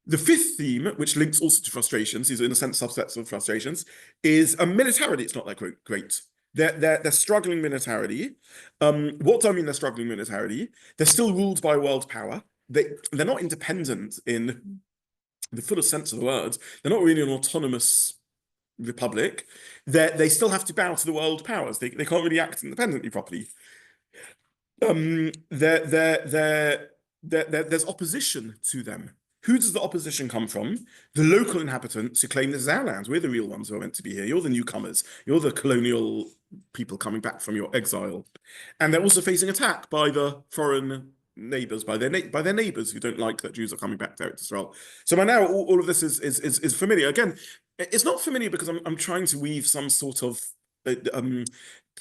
The fifth theme, which links also to frustrations, these are in a sense subsets of frustrations, is militarily it's not that great. They're struggling militarily. What do I mean they're struggling militarily? They're still ruled by a world power. They're not independent in the fullest sense of the word. They're not really an autonomous republic. They still have to bow to the world powers. They can't really act independently properly. There's opposition to them. Who does the opposition come from? The local inhabitants who claim this is our land. We're the real ones who are meant to be here. You're the newcomers. You're the colonial people coming back from your exile. And they're also facing attack by the foreign neighbors, by their neighbors who don't like that Jews are coming back there to Israel. So by now, all of this is familiar. Again, it's not familiar because I'm trying to weave some sort of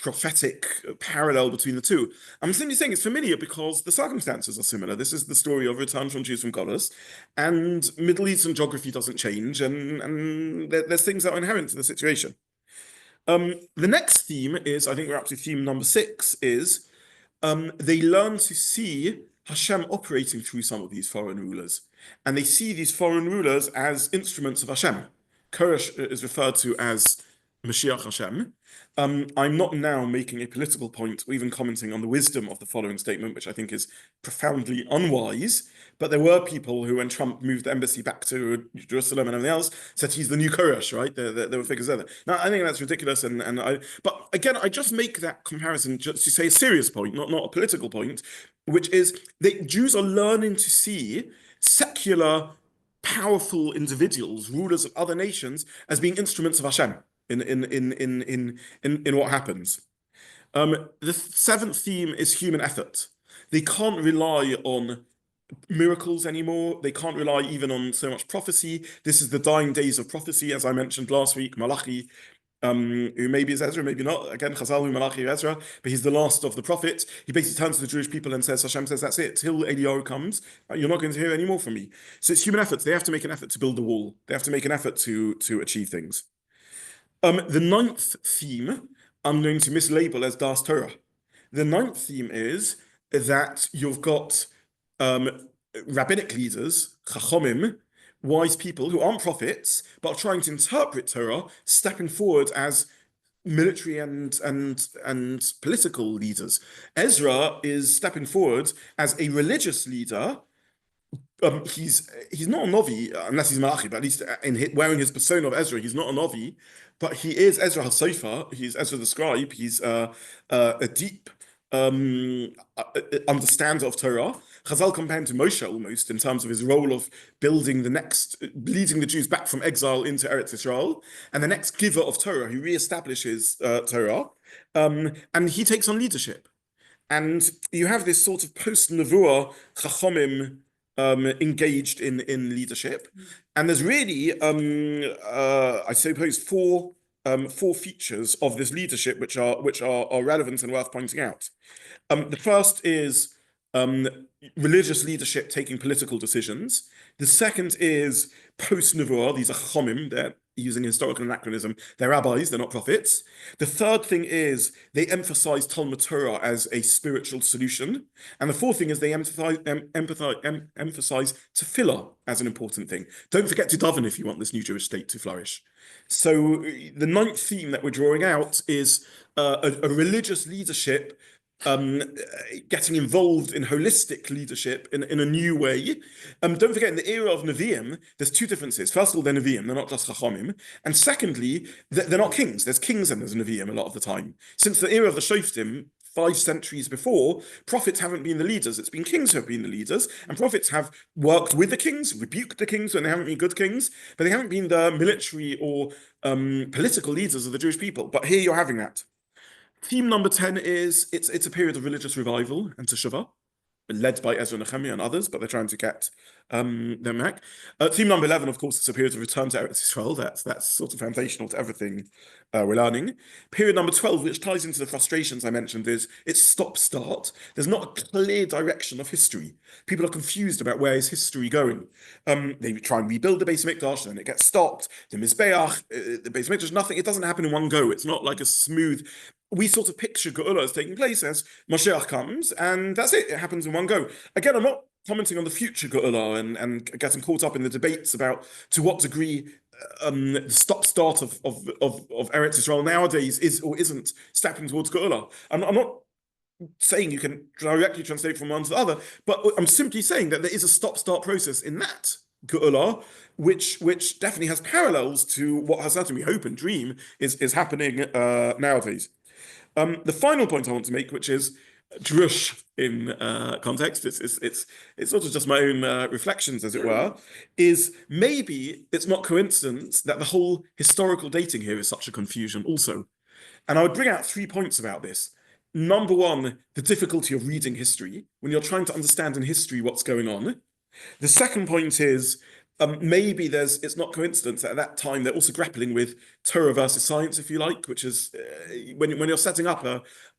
prophetic parallel between the two. I'm simply saying it's familiar because the circumstances are similar. This is the story of return from Jews from Golos, and Middle Eastern geography doesn't change, and there's things that are inherent to the situation. The next theme is, I think we're up to theme number 6, is they learn to see Hashem operating through some of these foreign rulers, and they see these foreign rulers as instruments of Hashem. Koresh is referred to as Mashiach Hashem. I'm not now making a political point or even commenting on the wisdom of the following statement, which I think is profoundly unwise, but there were people who, when Trump moved the embassy back to Jerusalem and everything else, said he's the new Koresh, right? There were figures there. Now, I think that's ridiculous, but again, I just make that comparison just to say a serious point, not a political point, which is that Jews are learning to see secular, powerful individuals, rulers of other nations, as being instruments of Hashem in what happens. The seventh theme is human effort. They can't rely on miracles anymore. They can't rely even on so much prophecy. This is the dying days of prophecy, as I mentioned last week, Malachi. who maybe is Ezra, maybe not. Again, Chazal, Malachi, Ezra, but he's the last of the prophets. He basically turns to the Jewish people and says, Hashem says, that's it, till Eliyahu comes, you're not going to hear any more from me. So it's human efforts. They have to make an effort to build the wall. They have to make an effort to achieve things. The ninth theme, I'm going to mislabel as Das Torah. The ninth theme is that you've got rabbinic leaders, chachomim, wise people who aren't prophets, but are trying to interpret Torah, stepping forward as military and political leaders. Ezra is stepping forward as a religious leader. He's not a Novi, unless he's Malachi, but at least wearing his persona of Ezra, he's not a Novi, but he is Ezra HaSofer, he's Ezra the scribe, he's a deep understander of Torah. Chazal compare him to Moshe almost in terms of his role of leading the Jews back from exile into Eretz Yisrael, and the next giver of Torah, who reestablishes Torah, and he takes on leadership. And you have this sort of post-Nevuah Chachomim engaged in leadership, and there's really, I suppose, four features of this leadership which are relevant and worth pointing out. The first is religious leadership taking political decisions. The second is post-Nevuah. These are chomim. They're using historical anachronism. They're rabbis. They're not prophets. The third thing is they emphasize Talmud Torah as a spiritual solution. And the fourth thing is they emphasize tefillah as an important thing. Don't forget to daven if you want this new Jewish state to flourish. So the ninth theme that we're drawing out is a religious leadership getting involved in holistic leadership in a new way. Don't forget, in the era of Nevi'im, there's two differences. First of all, they're Nevi'im, they're not just Chachomim. And secondly, they're not kings. There's kings and there's Nevi'im a lot of the time. Since the era of the Shoftim, 5 centuries before, prophets haven't been the leaders. It's been kings who have been the leaders, and prophets have worked with the kings, rebuked the kings when they haven't been good kings, but they haven't been the military or political leaders of the Jewish people. But here you're having that. Theme number 10 is it's a period of religious revival and teshuvah, led by Ezra Nechemia and others, but they're trying to get them back. Theme number 11, of course, it's a period of return to Eretz Yisrael. That's sort of foundational to everything we're learning. Period number 12, which ties into the frustrations I mentioned, is it's stop-start. There's not a clear direction of history. People are confused about where is history going. They try and rebuild the Beis Mikdash, and it gets stopped. The Mizbeach, the Beis Mikdash, nothing. It doesn't happen in one go. It's not like a smooth. We sort of picture Geula as taking place as Mashiach comes, and that's it. It happens in one go. Again, I'm not commenting on the future Geula and getting caught up in the debates about to what degree the stop-start of Eretz Yisrael nowadays is or isn't stepping towards Geula. I'm not saying you can directly translate from one to the other, but I'm simply saying that there is a stop-start process in that Geula, which definitely has parallels to what Hazrat, we hope and dream, is happening nowadays. The final point I want to make, which is drush in context, it's sort of just my own reflections, as it were, is maybe it's not coincidence that the whole historical dating here is such a confusion also. And I would bring out 3 points about this. Number one, the difficulty of reading history when you're trying to understand in history what's going on. The second point is maybe it's not coincidence that at that time they're also grappling with Torah versus science, if you like, which is when you're setting up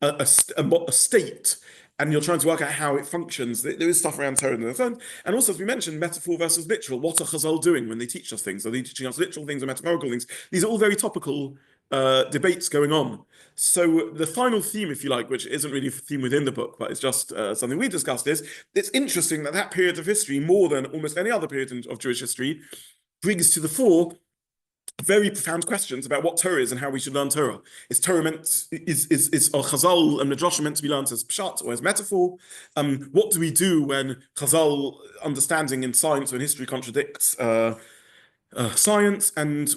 a state and you're trying to work out how it functions. There is stuff around Torah and so on. And also, as we mentioned, metaphor versus literal. What are Chazal doing when they teach us things? Are they teaching us literal things or metaphorical things? These are all very topical debates going on. So the final theme, if you like, which isn't really a theme within the book, but it's just something we discussed, is it's interesting that period of history, more than almost any other period of Jewish history, brings to the fore very profound questions about what Torah is and how we should learn Torah. Is Torah meant, is Chazal and Midrash meant to be learned as pshat or as metaphor? What do we do when Chazal understanding in science or in history contradicts science, and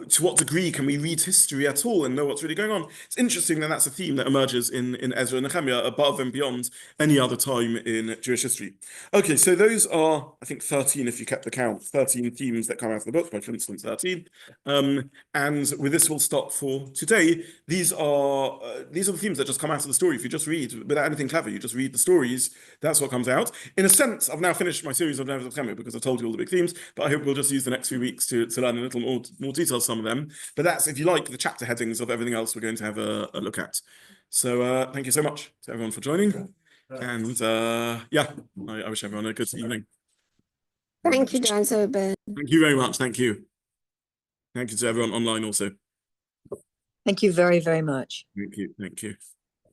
to what degree can we read history at all and know what's really going on? It's interesting that that's a theme that emerges in Ezra Nechemia above and beyond any other time in Jewish history. Okay, so those are, I think, 13 if you kept the count, 13 themes that come out of the book, by for instance 13. And with this we'll stop for today. These are the themes that just come out of the story. If you just read without anything clever, you just read the stories, that's what comes out. In a sense, I've now finished my series of Ezra Nechemia because I told you all the big themes, but I hope we'll just use the next few 2 weeks to learn a little more detail some of them. But that's, if you like, the chapter headings of everything else we're going to have a look at. So thank you so much to everyone for joining. And yeah, I wish everyone a good evening. Thank you, Dayan Zobin. Thank you very much. Thank you. Thank you to everyone online also. Thank you very, very much. Thank you. Thank you.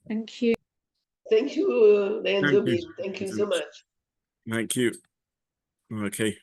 Thank you. Thank you, Dayan Thank Zobin. you. Thank you so much. Thank you. Okay.